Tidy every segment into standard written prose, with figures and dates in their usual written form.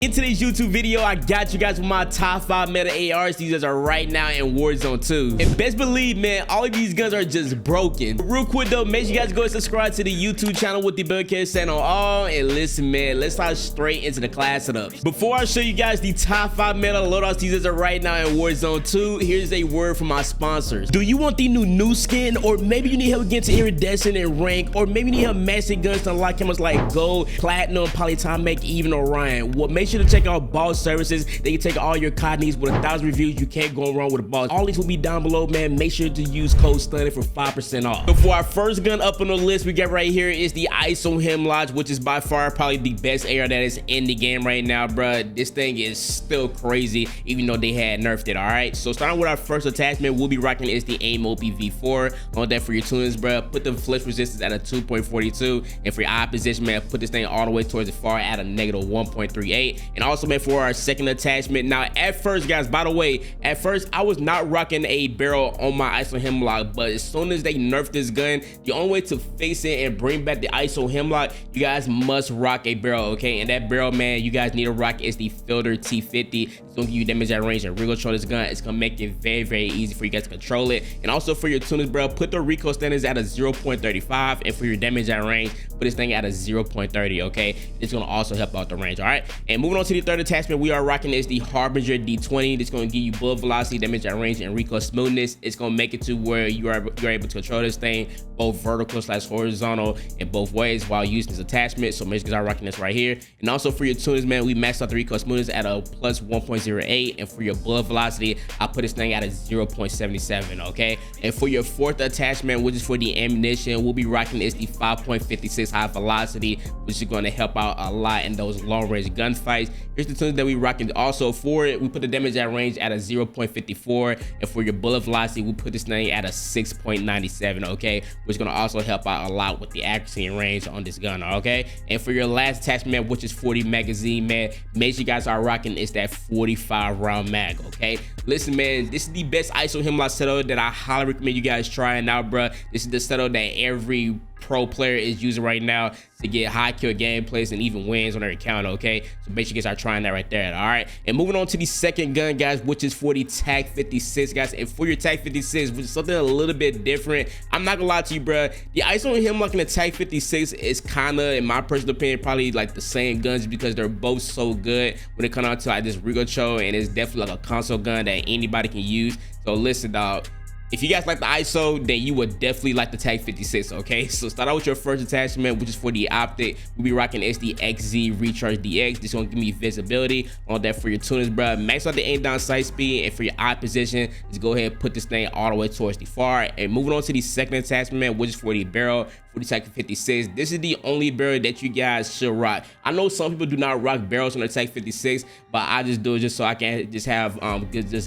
In today's YouTube video, I got you guys with my top 5 meta ARs. These are right now in Warzone 2. And best believe, man, all of these guns are just broken. Real quick though, make sure you guys go and subscribe to the YouTube channel with the bell icon set on all. And listen, man, let's slide straight into the class setups. Before I show you guys the top 5 meta loadouts, these are right now in Warzone 2. Here's a word from my sponsors. Do you want the new Nuke Skin, or maybe you need help getting to iridescent and rank, or maybe you need help matching guns to unlock camos like gold, platinum, polyatomic, even Orion? Well, make sure to check out Boss Services. They can take all your COD needs with 1,000 reviews. You can't go wrong with a boss. All these will be down below, man. Make sure to use code Stonted for 5% off. So for our first gun up on the list, we got right here is the ISO Hemlock, which is by far probably the best AR that is in the game right now, bruh. This thing is still crazy, even though they had nerfed it. All right, so starting with our first attachment, we'll be rocking is the AIM OPV4. On that for your tunings, bruh, put the flinch resistance at a 2.42, and for your eye position, man, put this thing all the way towards the far at a negative 1.38. And also, man, for our second attachment, now at first, guys, by the way, at first I was not rocking a barrel on my ISO Hemlock, but as soon as they nerfed this gun, the only way to fix it and bring back the ISO Hemlock, you guys must rock a barrel, okay? And that barrel, man, you guys need to rock is the Filter T50. It's gonna give you damage at range and recoil control this gun. It's gonna make it very, very easy for you guys to control it. And also for your tuners, bro, put the recoil standards at a 0.35, and for your damage at range, put this thing at a 0.30, okay? It's gonna also help out the range, all right? And moving on to the third attachment, we are rocking is the Harbinger D20. It's going to give you bullet velocity, damage at range, and recoil smoothness. It's going to make it to where you're able to control this thing both vertical / horizontal in both ways while using this attachment. So make sure you are rocking this right here. And also for your tuners, man, we maxed out the recoil smoothness at a plus 1.08, and for your bullet velocity, I put this thing at a 0.77, okay? And for your fourth attachment, which is for the ammunition, we'll be rocking is the 5.56 high velocity, which is going to help out a lot in those long range gunfights. Here's the tuners that we rocking. Also for it, we put the damage at range at a 0.54, and for your bullet velocity, we put this thing at a 6.97, okay, which is going to also help out a lot with the accuracy and range on this gun, okay? And for your last attachment, which is 40 magazine, man, make sure you guys are rocking is that 45 round mag, okay? Listen, man, this is the best ISO Hemlock setup that I highly recommend you guys trying out, bruh. This is the setup that every pro player is using right now to get high kill gameplays and even wins on their account, okay? So make sure you guys are trying that right there, all right? And moving on to the second gun, guys, which is for the TAC 56, guys. And for your TAC 56, which is something a little bit different, I'm not gonna lie to you, bro. The ISO Hemlock and the TAC 56 is kind of, in my personal opinion, probably like the same guns because they're both so good when it comes out to like this recoil control, and it's definitely like a console gun that anybody can use. So listen, dog, if you guys like the ISO, then you would definitely like the TAC 56, okay? So start out with your first attachment, which is for the optic. We'll be rocking SD XZ Recharge DX. This is gonna give me visibility on that for your tuners, bro. Max out the aim down sight speed, and for your eye position, just go ahead and put this thing all the way towards the far. And moving on to the second attachment, which is for the barrel, for the TAC 56. This is the only barrel that you guys should rock. I know some people do not rock barrels on the TAC 56, but I just do it just so I can just have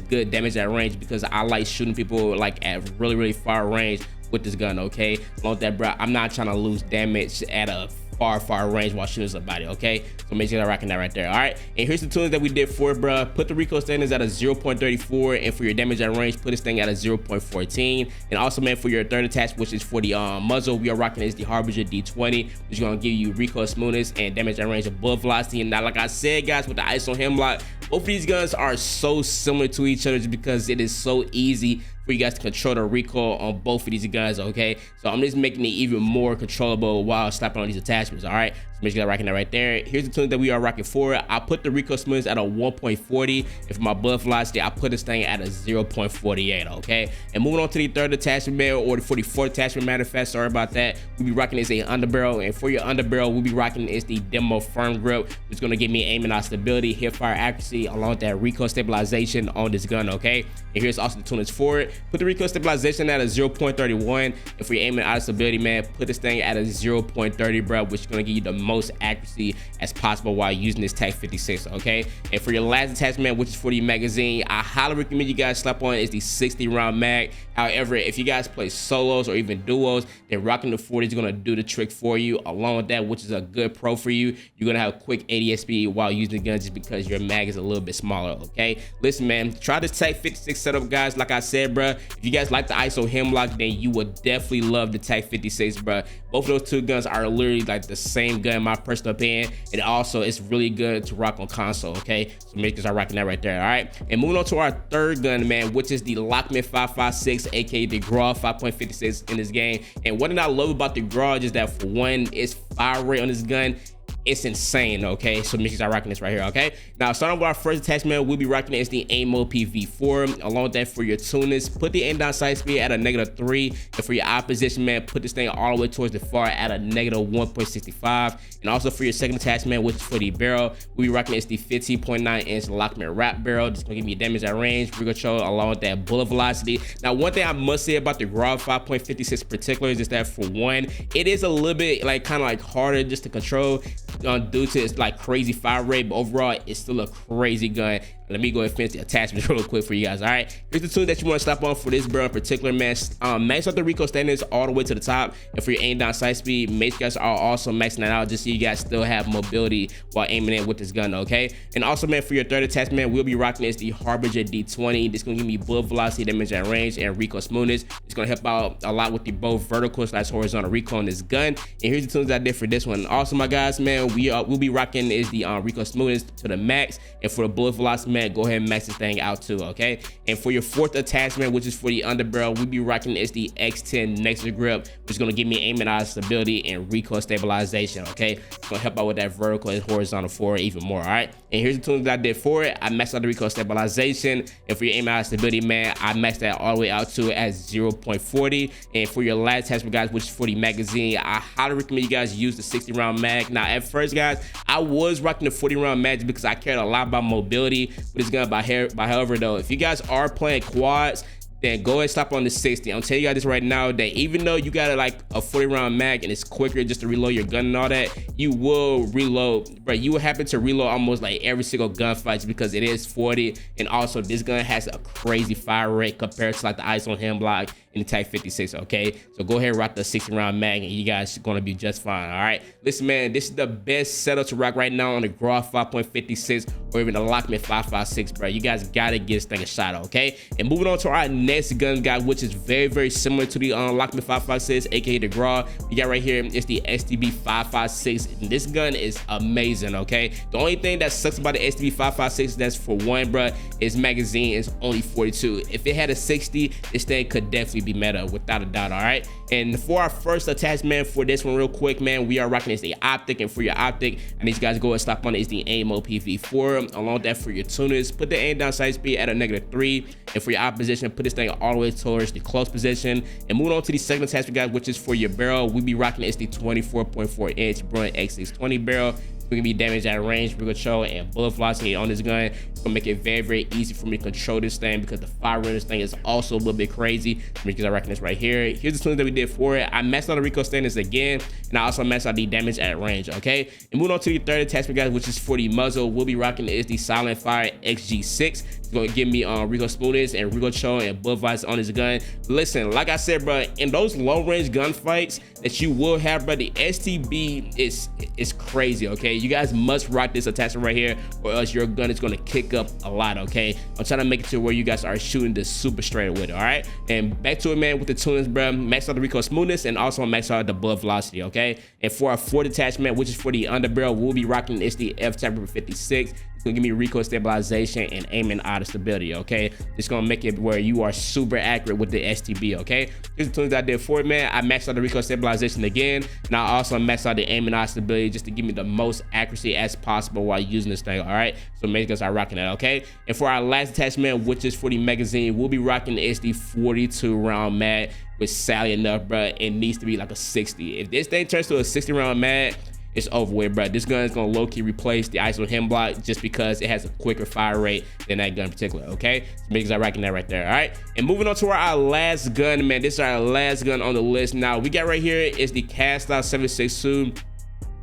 good damage at range, because I like shooting people like at really far range with this gun, okay? Along with that, bro, I'm not trying to lose damage at a far range while shooting somebody, okay? So make sure you're rocking that right there, all right? And here's the tunings that we did for it, bro. Put the recoil standards at a 0.34, and for your damage at range, put this thing at a 0.14. And also, man, for your third attachment, which is for the muzzle, we are rocking is the Harbinger D20, which is gonna give you recoil smoothness and damage at range of bullet velocity. And now, like I said, guys, with the ISO Hemlock, both of these guns are so similar to each other just because it is so easy for you guys to control the recoil on both of these guns, okay? So I'm just making it even more controllable while slapping on these attachments, all right? So make sure you're rocking that right there. Here's the tune that we are rocking for it. I put the recoil smoothness at a 1.40, and for my bullet velocity, I put this thing at a 0.48, okay? And moving on to the third attachment, man, or for the fourth attachment, matter of fact, sorry about that, we'll be rocking is a underbarrel, and for your underbarrel, we'll be rocking is the Demo Firm Grip, which is gonna give me aiming out stability, hip fire accuracy, along with that recoil stabilization on this gun, okay? And here's also the tunings for it. Put the recoil stabilization at a 0.31, and for your aiming out stability, man, put this thing at a 0.30, bro, which is gonna give you the most accuracy as possible while using this TAC 56, okay? And for your last attachment, which is for the magazine, I highly recommend you guys slap on is the 60 round mag. However, if you guys play solos or even duos, then rocking the 40 is gonna do the trick for you. Along with that, which is a good pro for you, you're gonna have quick ADS speed while using the gun just because your mag is a little bit smaller, okay? Listen, man, try this TAC 56 setup, guys. Like I said, bro, if you guys like the ISO Hemlock, then you would definitely love the TAC 56, bro. Both of those two guns are literally like the same gun, in my personal opinion. And also it's really good to rock on console, okay? So make sure start rocking that right there. All right, and moving on to our third gun, man, which is the Lockman 556, aka the Graw 5.56 in this game. And what I love about the Graw is that, for one, its fire rate on this gun, it's insane, okay? So make sure you start rocking this right here, okay? Now, starting with our first attachment, we'll be rocking is the aim mode PV4. Along with that, for your tuners, put the aim down sight speed at a -3. And for your eye position, man, put this thing all the way towards the far at a -1.65. And also for your second attachment, which is for the barrel, we'll be rocking is the 15.9-inch Lockman wrap barrel. Just gonna give you damage at range, recoil, along with that bullet velocity. Now, one thing I must say about the Graw 5.56 in particular is just that, for one, it is a little bit like kind of like harder just to control due to its like crazy fire rate, but overall it's still a crazy gun. Let me go ahead and finish the attachments real quick for you guys. All right, here's the tune that you want to stop on for this barrel in particular, man. Max out the recoil standards all the way to the top, and for your aim down sight speed, make sure you guys are also maxing that out just so you guys still have mobility while aiming it with this gun, okay? And also, man, for your third attachment, we'll be rocking is the Harbinger D20. This is gonna give me bullet velocity, damage at range, and recoil smoothness. It's gonna help out a lot with the both vertical / horizontal recoil on this gun. And here's the tunes I did for this one. Also, my guys, man, we'll be rocking is the recoil smoothness to the max, and for the bullet velocity, man, go ahead and max this thing out too, okay? And for your fourth attachment, which is for the underbarrel, we'll be rocking is the X10 Nexus grip, which is gonna give me aim and eye stability and recoil stabilization, okay? It's gonna help out with that vertical and horizontal forward even more, all right? And here's the tunes that I did for it. I maxed out the recoil stabilization, and for your aim and eye stability, man, I maxed that all the way out to at 0.40. And for your last attachment, guys, which is for the magazine, I highly recommend you guys use the 60-round mag. Now, at first, guys, I was rocking the 40-round mag because I cared a lot about mobility with this gun. However, though, if you guys are playing quads, then go ahead and stop on the 60. I'm telling you guys this right now, that even though you got like a 40-round mag and it's quicker just to reload your gun and all that, you will reload, but you will happen to reload almost like every single gunfight because it is 40. And also, this gun has a crazy fire rate compared to like the ISO Hemlock in the Type 56, okay? So go ahead and rock the 60-round mag and you guys are gonna be just fine, all right? Listen, man, this is the best setup to rock right now on the Graw 5.56 or even the Lockman 556, bro. You guys gotta give this thing a shot, okay? And moving on to our next gun, guys, which is very, very similar to the Lockman 556, aka the Graw. We got right here is the STB 556, and this gun is amazing, okay? The only thing that sucks about the STB 556, that's for one, bro, is magazine is only 42. If it had a 60, this thing could definitely be meta without a doubt, all right? And for our first attachment for this one real quick, man, we are rocking is the optic. And for your optic, I need you guys to go and stop on it is the aim mode PV4. Along with that, for your tuners, put the aim down sight speed at a -3. And for your eye position, put this thing all the way towards the close position. And moving on to the second attachment, guys, which is for your barrel, we be rocking is the 24.4-inch Bruin X620 barrel. We're gonna be damage at range, recoil, and bullet velocity on this gun. It's gonna make it very, very easy for me to control this thing because the fire rate of this thing is also a little bit crazy. Because I reckon this right here. Here's the tunes that we did for it. I maxed out the recoil standards again, and I also maxed out the damage at range, okay? And moving on to the third attachment, guys, which is for the muzzle, we'll be rocking is the Silent Fire XG6. It's gonna give me recoil smoothness and recoil and bullet velocity on this gun. Listen, like I said, bro, in those long range gunfights that you will have, bro, the STB is crazy, okay? You guys must rock this attachment right here, or else your gun is gonna kick up a lot, okay? I'm trying to make it to where you guys are shooting this super straight with it, all right? And back to it, man, with the tuners, bro, max out the recoil smoothness and also max out the bullet velocity, okay? And for our fourth attachment, which is for the underbarrel, we'll be rocking is the F-Type 56. It's gonna give me recoil stabilization and aiming out of stability, okay? It's gonna make it where you are super accurate with the STB, okay? Here's the tunes I did for it, man. I maxed out the recoil stabilization again, and I also maxed out the aiming out of stability just to give me the most accuracy as possible while using this thing, all right? So make sure I'm rocking that, okay? And for our last attachment, which is for the magazine, we'll be rocking the 42-round mag, which sadly enough, bro, it needs to be like a 60. If this thing turns to a 60-round mag, it's over with, bro. This gun is gonna low-key replace the ISO Hemlock just because it has a quicker fire rate than that gun in particular, okay? So make sure I'm rocking that right there, all right? And moving on to our last gun, man. This is our last gun on the list. Now, we got right here is the Cast Out 762,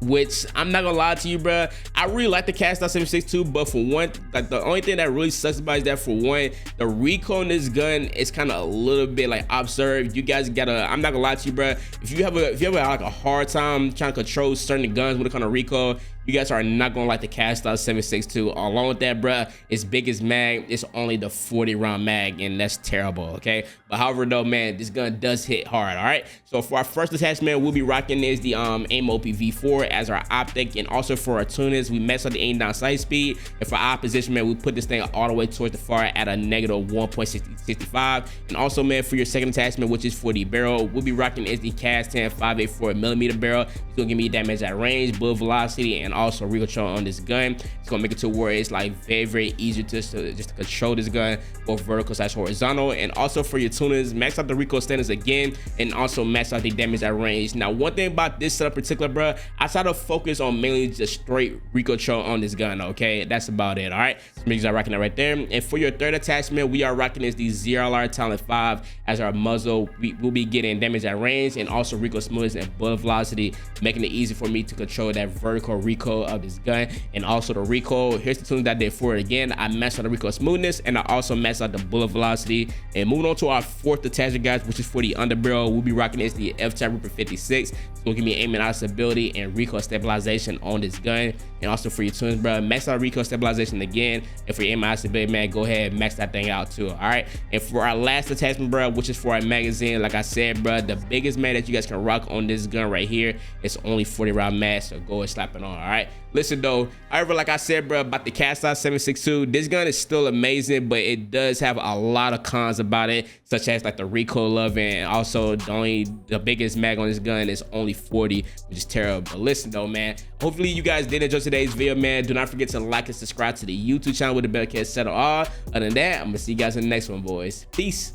which I'm not gonna lie to you, bro, I really like the Cast Out 762, but for one, like the only thing that really sucks about it is that, for one, the recoil in this gun is kind of a little bit like observed. You guys gotta, I'm not gonna lie to you, bro, if you have like a hard time trying to control certain guns when it comes to recoil, you guys are not gonna like the cast out 7.62. Along with that, bruh, its biggest mag is only the 40 round mag, and that's terrible. Okay, but however though, man, this gun does hit hard. All right, so for our first attachment, we'll be rocking is the aim OPV4 as our optic, and also for our tuners, we mess up the aim down sight speed, and for our position, man, we put this thing all the way towards the far at a negative 1.65. And also, man, for your second attachment, which is for the barrel, we'll be rocking is the cast 10 584mm barrel. It's gonna give me damage at range, bullet velocity, and also recoil control on this gun. It's gonna make it to where it's like very easy to just control this gun, both vertical / horizontal. And also for your tuners, max out the recoil standards again, and also max out the damage at range. Now, one thing about this setup in particular, bro, I try to focus on mainly just straight recoil control on this gun. Okay, that's about it. All right, so make sure I'm rocking that right there. And for your third attachment, we are rocking is the ZRLR Talent 5 as our muzzle. We will be getting damage at range and also recoil smoothness and bullet velocity, making it easy for me to control that vertical recoil of this gun. And also the recoil, here's the tunes that I did for it again. I maxed out the recoil smoothness, and I also maxed out the bullet velocity. And moving on to our fourth attachment, guys, which is for the underbarrel, we'll be rocking is the F-Type Reaper 56. It's gonna give me aiming out stability and recoil stabilization on this gun. And also for your tunes, bro, max out recoil stabilization again. And for your aim out stability, man, go ahead and max that thing out too. All right, and for our last attachment, bro, which is for our magazine, like I said, bro, the biggest mag that you guys can rock on this gun right here, it's only 40 round mag, so go and slap it on. All right, listen though, however, like I said, bro, about the cast out 7.62, this gun is still amazing, but it does have a lot of cons about it, such as like the recoil of it, and also the biggest mag on this gun is only 40, which is terrible. But listen though, man, hopefully you guys did enjoy today's video, man. Do not forget to like and subscribe to the YouTube channel with the bell kit set on all. Other than that, I'm gonna see you guys in the next one, boys. Peace.